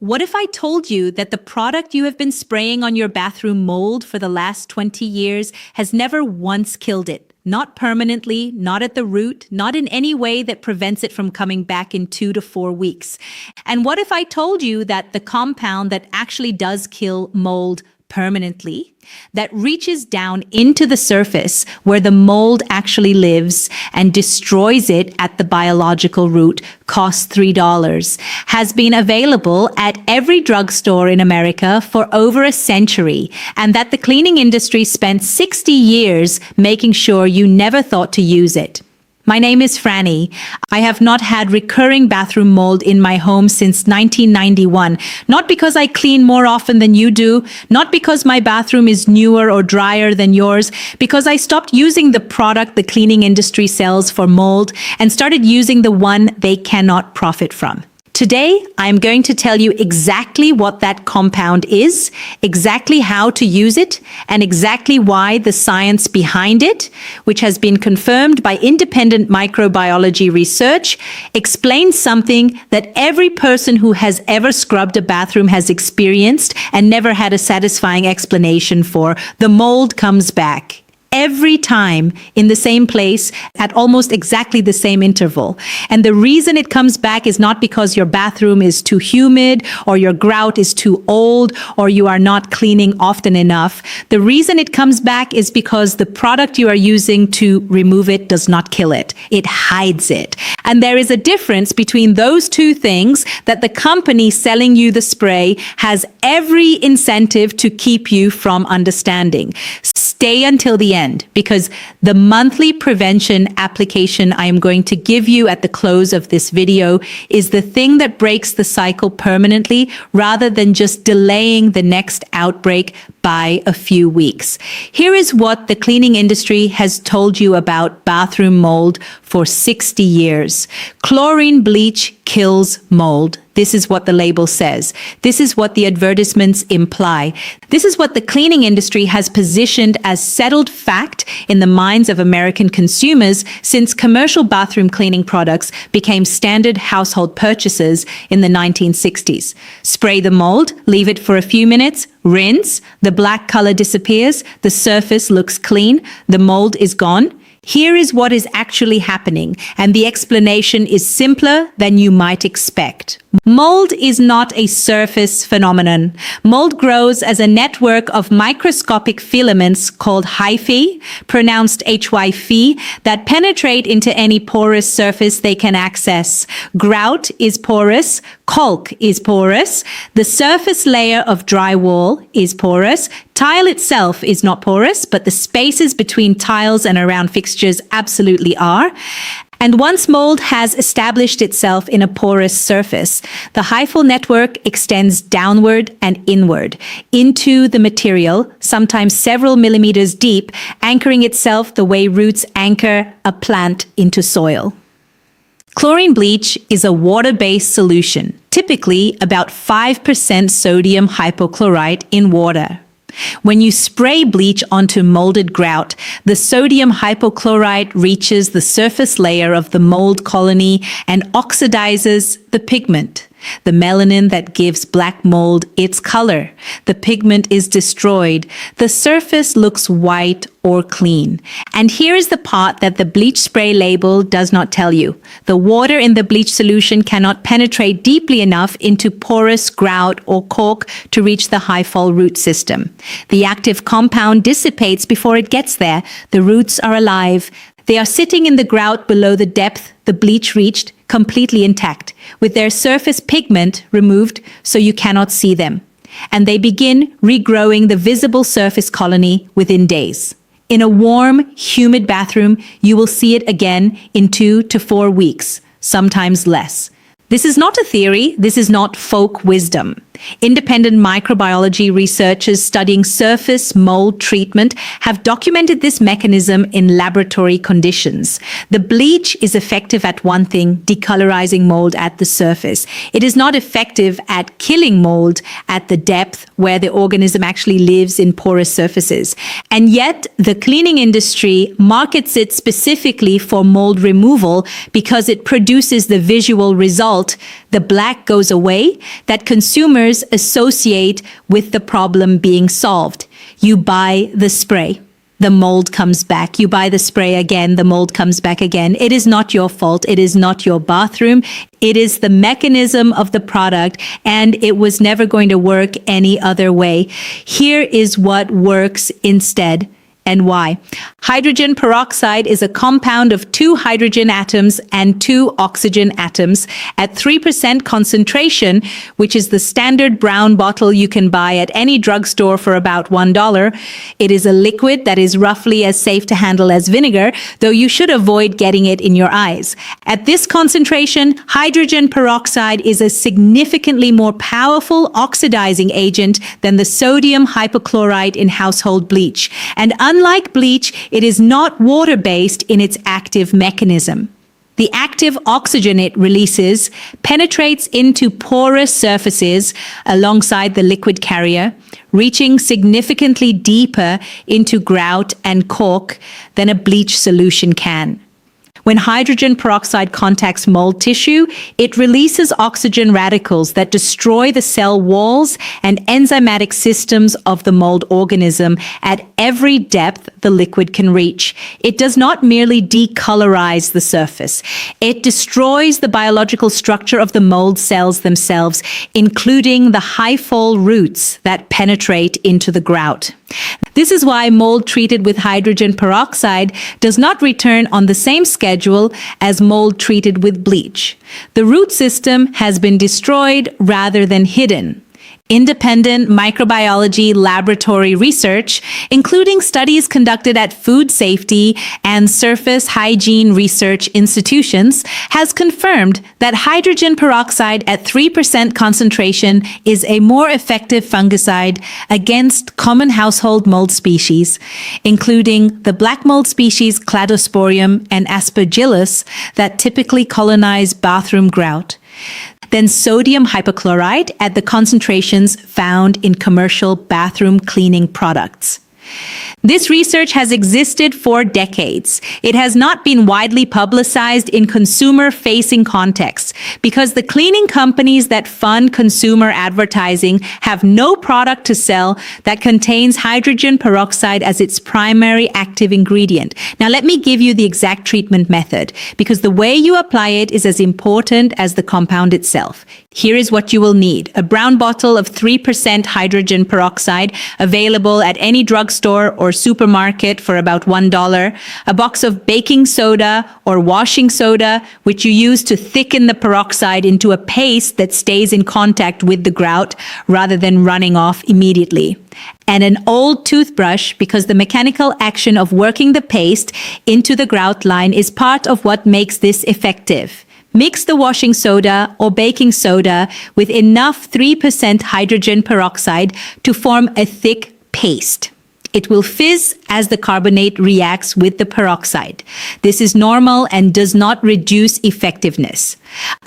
What if I told you that the product you have been spraying on your bathroom mold for the last 20 years has never once killed it? Not permanently, not at the root, not in any way that prevents it from coming back in 2 to 4 weeks. And what if I told you that the compound that actually does kill mold permanently, that reaches down into the surface where the mold actually lives and destroys it at the biological root, costs $3, has been available at every drugstore in America for over a century, and that the cleaning industry spent 60 years making sure you never thought to use it? My name is Franny. I have not had recurring bathroom mold in my home since 1991. Not because I clean more often than you do, not because my bathroom is newer or drier than yours, because I stopped using the product the cleaning industry sells for mold and started using the one they cannot profit from. Today, I'm going to tell you exactly what that compound is, exactly how to use it, and exactly why the science behind it, which has been confirmed by independent microbiology research, explains something that every person who has ever scrubbed a bathroom has experienced and never had a satisfying explanation for. The mold comes back. Every time in the same place at almost exactly the same interval. And the reason it comes back is not because your bathroom is too humid or your grout is too old or you are not cleaning often enough. The reason it comes back is because the product you are using to remove it does not kill it. It hides it. And there is a difference between those two things that the company selling you the spray has every incentive to keep you from understanding. Stay until the end, because the monthly prevention application I am going to give you at the close of this video is the thing that breaks the cycle permanently rather than just delaying the next outbreak by a few weeks. Here is what the cleaning industry has told you about bathroom mold for 60 years. Chlorine bleach kills mold. This is what the label says. This is what the advertisements imply. This is what the cleaning industry has positioned as settled fact in the minds of American consumers since commercial bathroom cleaning products became standard household purchases in the 1960s. Spray the mold, leave it for a few minutes, rinse, the black color disappears, the surface looks clean, the mold is gone. Here is what is actually happening, and the explanation is simpler than you might expect. Mold is not a surface phenomenon. Mold grows as a network of microscopic filaments called hyphae, pronounced HYPHE, that penetrate into any porous surface they can access. Grout is porous, caulk is porous, the surface layer of drywall is porous, tile itself is not porous, but the spaces between tiles and around fixtures absolutely are. And once mold has established itself in a porous surface, the hyphal network extends downward and inward into the material, sometimes several millimeters deep, anchoring itself the way roots anchor a plant into soil. Chlorine bleach is a water-based solution, typically about 5% sodium hypochlorite in water. When you spray bleach onto molded grout, the sodium hypochlorite reaches the surface layer of the mold colony and oxidizes the pigment, the melanin that gives black mold its color. The pigment is destroyed. The surface looks white or clean. And here is the part that the bleach spray label does not tell you. The water in the bleach solution cannot penetrate deeply enough into porous grout or caulk to reach the hyphal root system. The active compound dissipates before it gets there. The roots are alive. They are sitting in the grout below the depth the bleach reached, completely intact, with their surface pigment removed so you cannot see them. And they begin regrowing the visible surface colony within days. In a warm, humid bathroom, you will see it again in 2 to 4 weeks, sometimes less. This is not a theory. This is not folk wisdom. Independent microbiology researchers studying surface mold treatment have documented this mechanism in laboratory conditions. The bleach is effective at one thing, decolorizing mold at the surface. It is not effective at killing mold at the depth where the organism actually lives in porous surfaces. And yet, the cleaning industry markets it specifically for mold removal because it produces the visual result The black goes away that consumers associate with the problem being solved. You buy the spray. The mold comes back. You buy the spray again, the mold comes back again. It is not your fault. It is not your bathroom. It is the mechanism of the product, and it was never going to work any other way. Here is what works instead. And why? Hydrogen peroxide is a compound of 2 hydrogen atoms and 2 oxygen atoms at 3% concentration, which is the standard brown bottle you can buy at any drugstore for about $1. It is a liquid that is roughly as safe to handle as vinegar, though you should avoid getting it in your eyes. At this concentration, hydrogen peroxide is a significantly more powerful oxidizing agent than the sodium hypochlorite in household bleach. And unlike bleach, it is not water-based in its active mechanism. The active oxygen it releases penetrates into porous surfaces alongside the liquid carrier, reaching significantly deeper into grout and cork than a bleach solution can. When hydrogen peroxide contacts mold tissue, it releases oxygen radicals that destroy the cell walls and enzymatic systems of the mold organism at every depth the liquid can reach. It does not merely decolorize the surface. It destroys the biological structure of the mold cells themselves, including the hyphal roots that penetrate into the grout. This is why mold treated with hydrogen peroxide does not return on the same schedule as mold treated with bleach. The root system has been destroyed rather than hidden. Independent microbiology laboratory research, including studies conducted at food safety and surface hygiene research institutions, has confirmed that hydrogen peroxide at 3% concentration is a more effective fungicide against common household mold species, including the black mold species Cladosporium and Aspergillus that typically colonize bathroom grout, than sodium hypochlorite at the concentrations found in commercial bathroom cleaning products. This research has existed for decades. It has not been widely publicized in consumer-facing contexts because the cleaning companies that fund consumer advertising have no product to sell that contains hydrogen peroxide as its primary active ingredient. Now, let me give you the exact treatment method because the way you apply it is as important as the compound itself. Here is what you will need: a brown bottle of 3% hydrogen peroxide available at any drugstore or supermarket for about $1, a box of baking soda or washing soda, which you use to thicken the peroxide into a paste that stays in contact with the grout rather than running off immediately, and an old toothbrush because the mechanical action of working the paste into the grout line is part of what makes this effective. Mix the washing soda or baking soda with enough 3% hydrogen peroxide to form a thick paste. It will fizz as the carbonate reacts with the peroxide. This is normal and does not reduce effectiveness.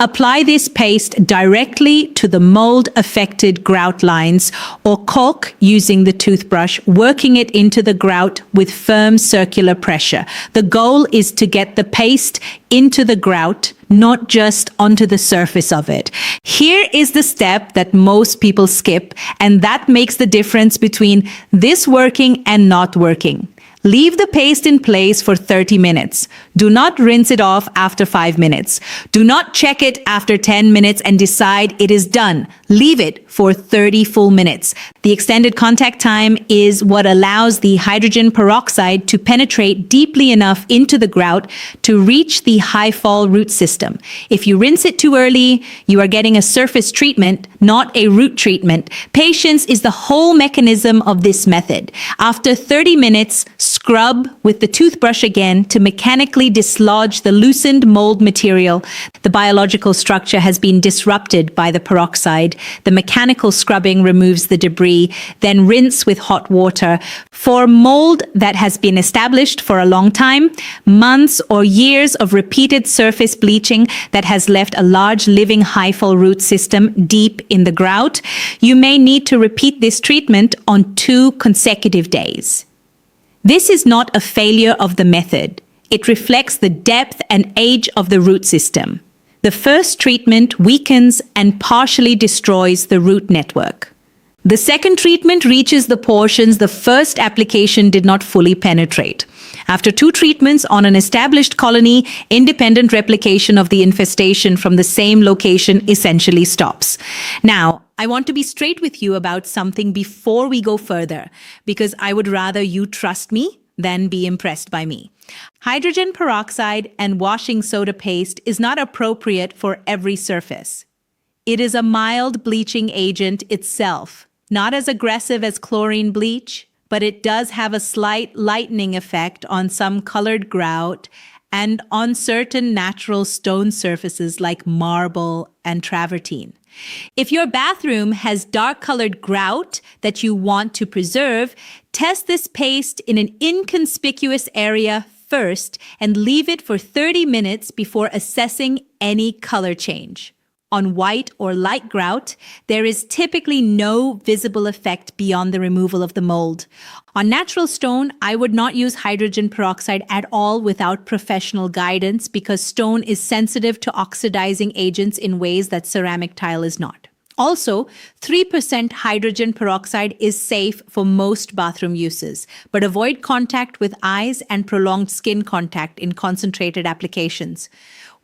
Apply this paste directly to the mold-affected grout lines or caulk using the toothbrush, working it into the grout with firm circular pressure. The goal is to get the paste into the grout, not just onto the surface of it. Here is the step that most people skip, and that makes the difference between this working and not working. Leave the paste in place for 30 minutes. Do not rinse it off after 5 minutes. Do not check it after 10 minutes and decide it is done. Leave it for 30 full minutes. The extended contact time is what allows the hydrogen peroxide to penetrate deeply enough into the grout to reach the hyphal root system. If you rinse it too early, you are getting a surface treatment, not a root treatment. Patience is the whole mechanism of this method. After 30 minutes, scrub with the toothbrush again to mechanically dislodge the loosened mold material. The biological structure has been disrupted by the peroxide. The mechanical scrubbing removes the debris, then rinse with hot water. For mold that has been established for a long time, months or years of repeated surface bleaching that has left a large living hyphal root system deep in the grout, you may need to repeat this treatment on 2 consecutive days. This is not a failure of the method. It reflects the depth and age of the root system. The first treatment weakens and partially destroys the root network. The second treatment reaches the portions the first application did not fully penetrate. After 2 treatments on an established colony, independent replication of the infestation from the same location essentially stops. Now, I want to be straight with you about something before we go further, because I would rather you trust me than be impressed by me. Hydrogen peroxide and washing soda paste is not appropriate for every surface. It is a mild bleaching agent itself, not as aggressive as chlorine bleach, but it does have a slight lightening effect on some colored grout and on certain natural stone surfaces like marble and travertine. If your bathroom has dark-colored grout that you want to preserve, test this paste in an inconspicuous area first and leave it for 30 minutes before assessing any color change. On white or light grout, there is typically no visible effect beyond the removal of the mold. On natural stone, I would not use hydrogen peroxide at all without professional guidance because stone is sensitive to oxidizing agents in ways that ceramic tile is not. Also, 3% hydrogen peroxide is safe for most bathroom uses, but avoid contact with eyes and prolonged skin contact in concentrated applications.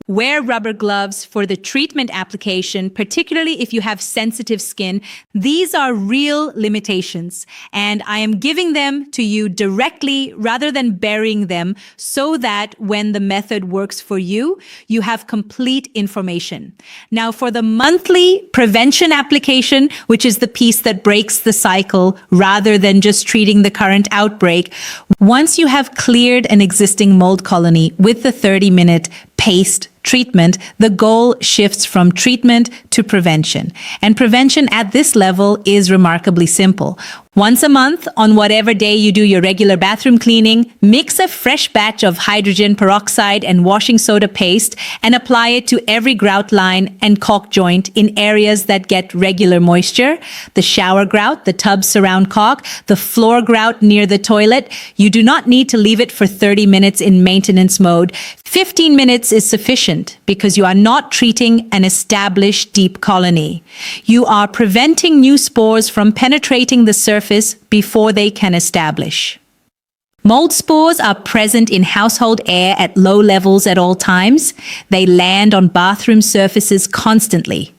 Wear rubber gloves for the treatment application, particularly if you have sensitive skin. These are real limitations, and I am giving them to you directly rather than burying them so that when the method works for you, you have complete information. Now, for the monthly prevention application, which is the piece that breaks the cycle rather than just treating the current outbreak, once you have cleared an existing mold colony with the 30-minute paste treatment, the goal shifts from treatment to prevention. And prevention at this level is remarkably simple. Once a month, on whatever day you do your regular bathroom cleaning, mix a fresh batch of hydrogen peroxide and washing soda paste and apply it to every grout line and caulk joint in areas that get regular moisture. The shower grout, the tub surround caulk, the floor grout near the toilet. You do not need to leave it for 30 minutes in maintenance mode. 15 minutes is sufficient because you are not treating an established deep colony. You are preventing new spores from penetrating the surface before they can establish. Mold spores are present in household air at low levels at all times. They land on bathroom surfaces constantly.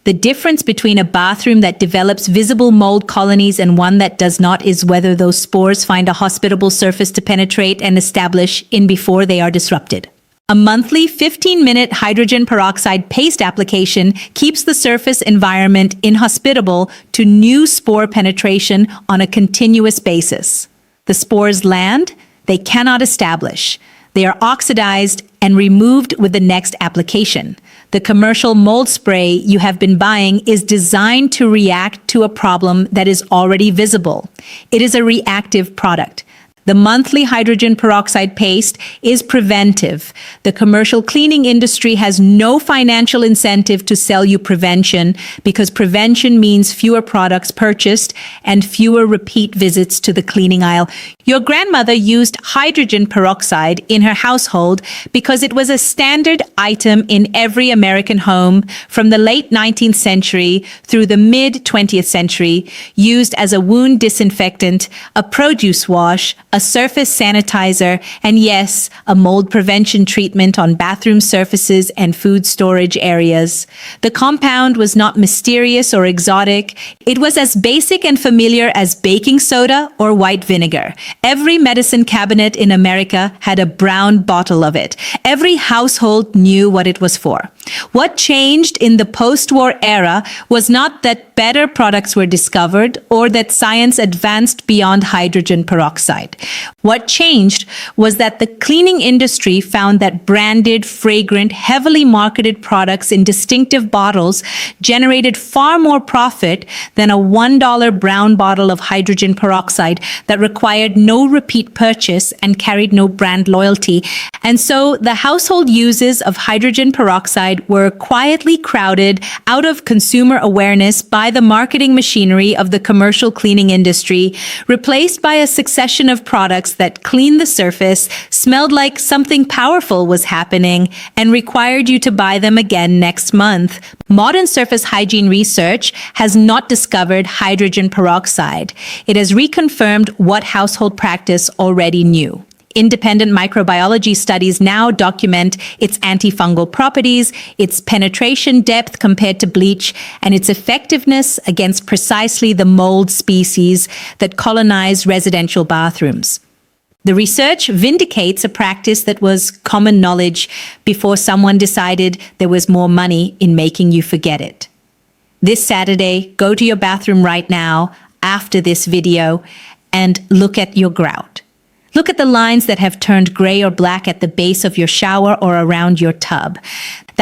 The difference between a bathroom that develops visible mold colonies and one that does not is whether those spores find a hospitable surface to penetrate and establish in before they are disrupted. A monthly 15-minute hydrogen peroxide paste application keeps the surface environment inhospitable to new spore penetration on a continuous basis. The spores land, they cannot establish. They are oxidized and removed with the next application. The commercial mold spray you have been buying is designed to react to a problem that is already visible. It is a reactive product. The monthly hydrogen peroxide paste is preventive. The commercial cleaning industry has no financial incentive to sell you prevention because prevention means fewer products purchased and fewer repeat visits to the cleaning aisle. Your grandmother used hydrogen peroxide in her household because it was a standard item in every American home from the late 19th century through the mid-20th century, used as a wound disinfectant, a produce wash, a surface sanitizer, and yes, a mold prevention treatment on bathroom surfaces and food storage areas. The compound was not mysterious or exotic. It was as basic and familiar as baking soda or white vinegar. Every medicine cabinet in America had a brown bottle of it. Every household knew what it was for. What changed in the post-war era was not that better products were discovered or that science advanced beyond hydrogen peroxide. What changed was that the cleaning industry found that branded, fragrant, heavily marketed products in distinctive bottles generated far more profit than a $1 brown bottle of hydrogen peroxide that required no repeat purchase and carried no brand loyalty. And so the household uses of hydrogen peroxide were quietly crowded out of consumer awareness by the marketing machinery of the commercial cleaning industry, replaced by a succession of products that cleaned the surface, smelled like something powerful was happening, and required you to buy them again next month. Modern surface hygiene research has not discovered hydrogen peroxide. It has reconfirmed what household practice already knew. Independent microbiology studies now document its antifungal properties, its penetration depth compared to bleach, and its effectiveness against precisely the mold species that colonize residential bathrooms. The research vindicates a practice that was common knowledge before someone decided there was more money in making you forget it. This Saturday, go to your bathroom right now, after this video, and look at your grout. Look at the lines that have turned gray or black at the base of your shower or around your tub.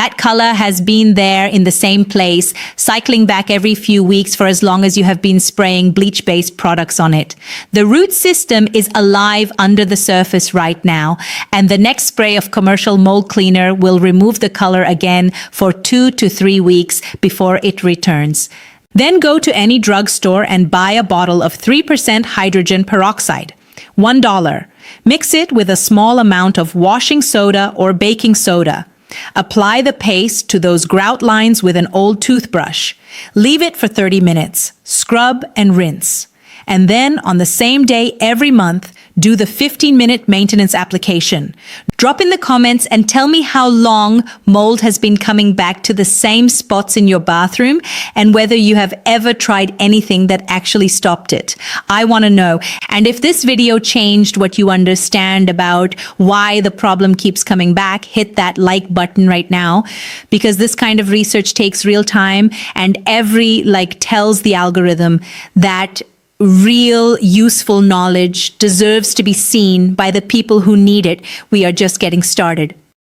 That color has been there in the same place, cycling back every few weeks for as long as you have been spraying bleach-based products on it. The root system is alive under the surface right now, and the next spray of commercial mold cleaner will remove the color again for 2 to 3 weeks before it returns. Then go to any drugstore and buy a bottle of 3% hydrogen peroxide. $1. Mix it with a small amount of washing soda or baking soda. Apply the paste to those grout lines with an old toothbrush. Leave it for 30 minutes. Scrub and rinse. And then on the same day every month, do the 15-minute maintenance application. Drop in the comments and tell me how long mold has been coming back to the same spots in your bathroom and whether you have ever tried anything that actually stopped it. I want to know. And if this video changed what you understand about why the problem keeps coming back, hit that like button right now, because this kind of research takes real time, and every like tells the algorithm that real useful knowledge deserves to be seen by the people who need it. We are just getting started.